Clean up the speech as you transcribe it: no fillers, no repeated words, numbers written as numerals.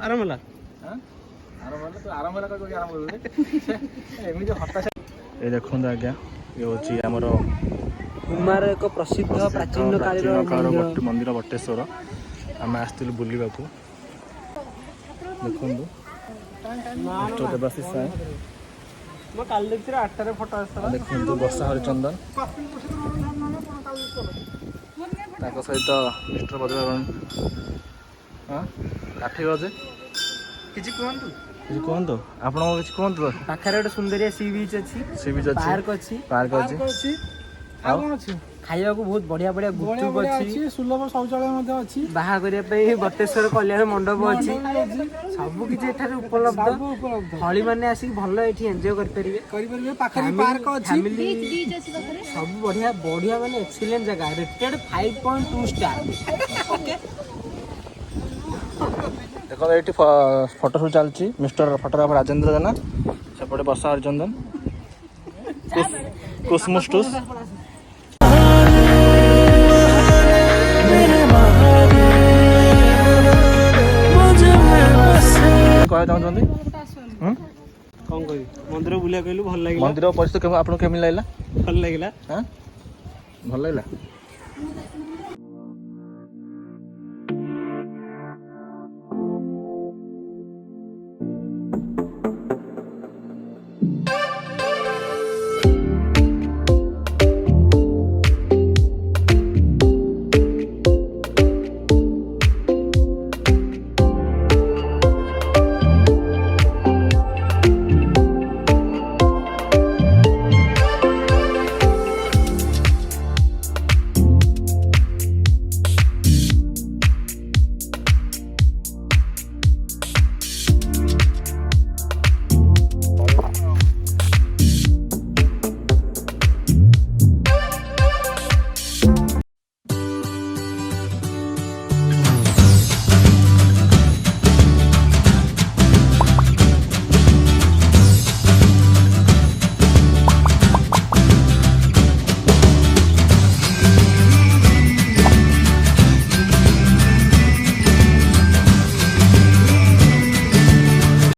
आराम होला ये देखो आज्ञा ये हूँ आमर कुमार एक प्रसिद्ध प्राचीन काल मंदिर बटेश्वर आम आसलु बुलवा देखु देवाशीष साए देखो वर्षा हरिचंदन सहित मिस्टर बद्रन हाँ काठी गजे किछि कहंतु आपण किछि कहंतु पाखरे गोटे सुंदरिया सी बीच अछि पार्क अछि खाइबा को बहुत बढ़िया बढ़िया गुपचुप अछि सुलभ शौचालय अछि बाहा करिया पे बटेश्वर कल्याण मंडप अछि सब किछि एठारे उपलब्ध हळी माने आसी भलो एठी एन्जॉय करि पाखरे पार्क अछि बीच अछि पाखरे सब बढ़िया बढ़िया माने एक्सीलेंट जगह रेटेड 5.2 स्टार ओके देखो ये फोटो शूट चलती मिस्टर फोटोग्राफर राजेंद्र जेना सेपटे वर्षा हरिचंदन कुसमुस्टुस कह चाहते कौन कहि मंदिर बुलिया कहलु भल लागिला मंदिर परिस्थिति आपन केमि लागला भल लागिला हां भल लागला